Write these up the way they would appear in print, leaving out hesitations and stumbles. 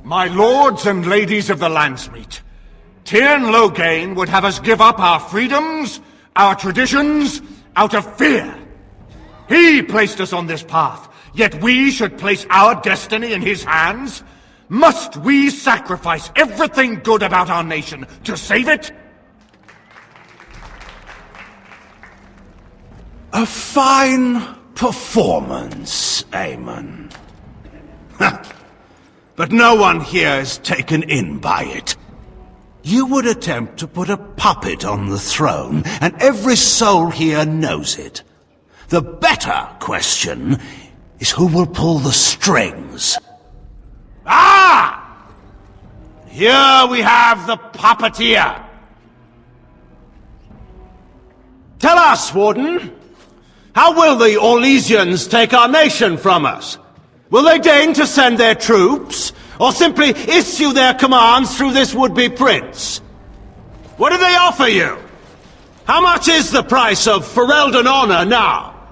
My lords and ladies of the Landsmeet, Tyrn Loghain would have us give up our freedoms, our traditions, out of fear. He placed us on this path, yet we should place our destiny in his hands? Must we sacrifice everything good about our nation to save it? A fine performance, Aemon. But no one here is taken in by it. You would attempt to put a puppet on the throne, and every soul here knows it. The better question is who will pull the strings. Ah! Here we have the puppeteer. Tell us, Warden, how will the Orlesians take our nation from us? Will they deign to send their troops, or simply issue their commands through this would-be prince? What do they offer you? How much is the price of Ferelden honor now?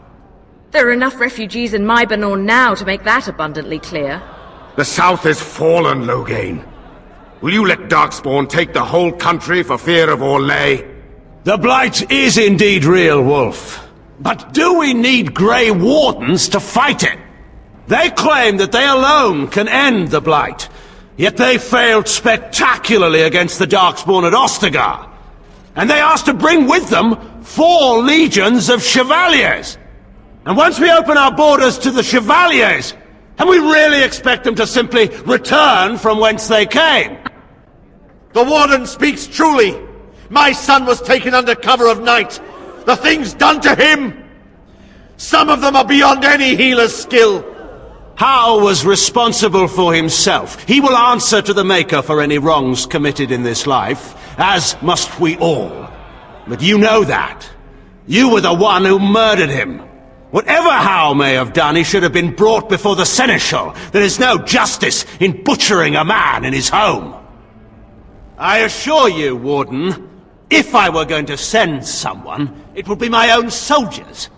There are enough refugees in Mybanor now to make that abundantly clear. The south is fallen, Loghain. Will you let Darkspawn take the whole country for fear of Orlais? The Blight is indeed real, Wolf. But do we need Grey Wardens to fight it? They claim that they alone can end the Blight, yet they failed spectacularly against the Darkspawn at Ostagar. And they asked to bring with them 4 legions of Chevaliers. And once we open our borders to the Chevaliers, can we really expect them to simply return from whence they came? The Warden speaks truly. My son was taken under cover of night. The things done to him, some of them are beyond any healer's skill. Hal was responsible for himself. He will answer to the Maker for any wrongs committed in this life, as must we all. But you know that. You were the one who murdered him. Whatever Hal may have done, he should have been brought before the Seneschal. There is no justice in butchering a man in his home. I assure you, Warden, if I were going to send someone, it would be my own soldiers.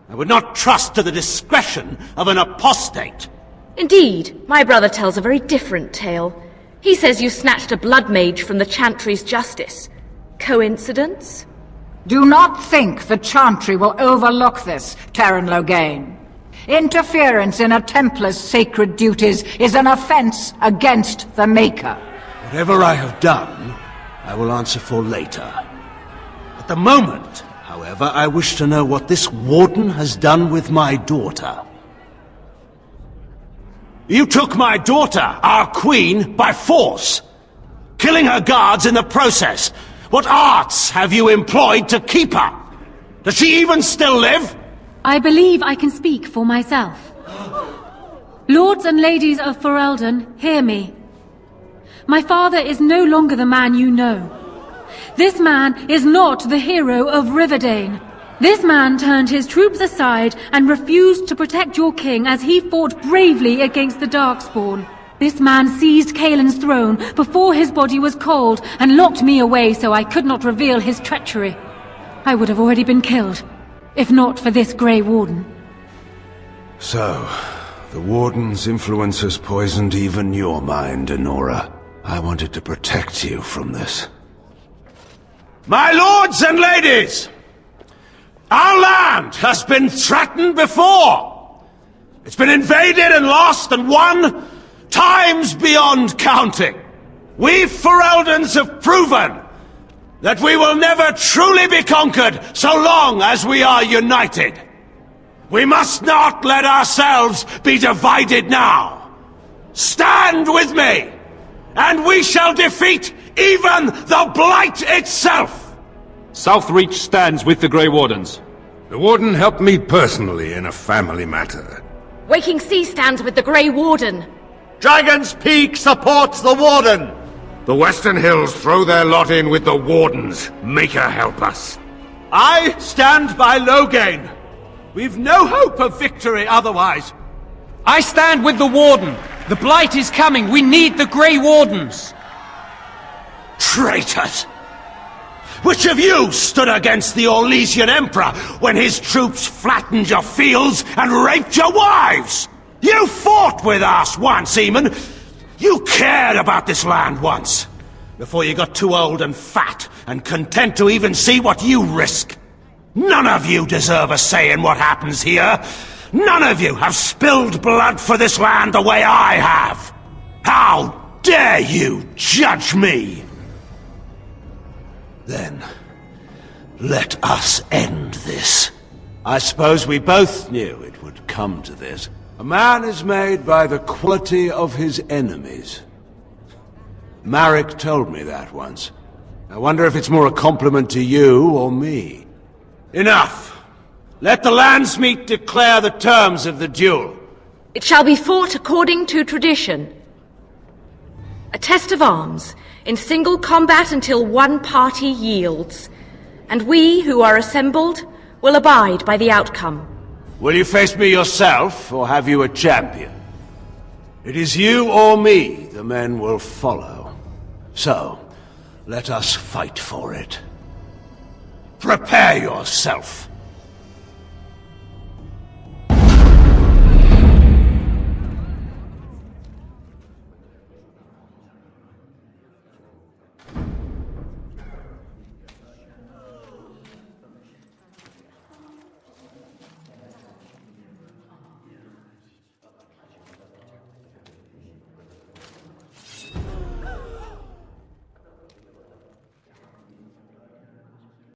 I would not trust to the discretion of an apostate. Indeed, my brother tells a very different tale. He says you snatched a blood mage from the Chantry's justice. Coincidence? Do not think the Chantry will overlook this, Tyrn Loghain. Interference in a Templar's sacred duties is an offense against the Maker. Whatever I have done, I will answer for later. At the moment, however, I wish to know what this Warden has done with my daughter. You took my daughter, our queen, by force, killing her guards in the process. What arts have you employed to keep her? Does she even still live? I believe I can speak for myself. Lords and ladies of Ferelden, hear me. My father is no longer the man you know. This man is not the hero of Riverdane. This man turned his troops aside and refused to protect your king as he fought bravely against the Darkspawn. This man seized Kaelin's throne before his body was cold and locked me away so I could not reveal his treachery. I would have already been killed, if not for this Grey Warden. So, the Warden's influence has poisoned even your mind, Enora. I wanted to protect you from this. My lords and ladies! Our land has been threatened before! It's been invaded and lost and won times beyond counting. We Fereldans have proven that we will never truly be conquered so long as we are united. We must not let ourselves be divided now. Stand with me, and we shall defeat even the Blight itself! Southreach stands with the Grey Wardens. The Warden helped me personally in a family matter. Waking Sea stands with the Grey Warden. Dragon's Peak supports the Warden. The Western Hills throw their lot in with the Wardens. Maker help us. I stand by Loghain. We've no hope of victory otherwise. I stand with the Warden. The Blight is coming. We need the Grey Wardens. Traitors! Which of you stood against the Orlesian Emperor when his troops flattened your fields and raped your wives? You fought with us once, Aemon. You cared about this land once, before you got too old and fat and content to even see what you risk. None of you deserve a say in what happens here. None of you have spilled blood for this land the way I have. How dare you judge me? Then, let us end this. I suppose we both knew it would come to this. A man is made by the quality of his enemies. Marek told me that once. I wonder if it's more a compliment to you or me. Enough! Let the Landsmeet declare the terms of the duel. It shall be fought according to tradition. A test of arms, in single combat until one party yields. And we, who are assembled, will abide by the outcome. Will you face me yourself, or have you a champion? It is you or me the men will follow. So, let us fight for it. Prepare yourself.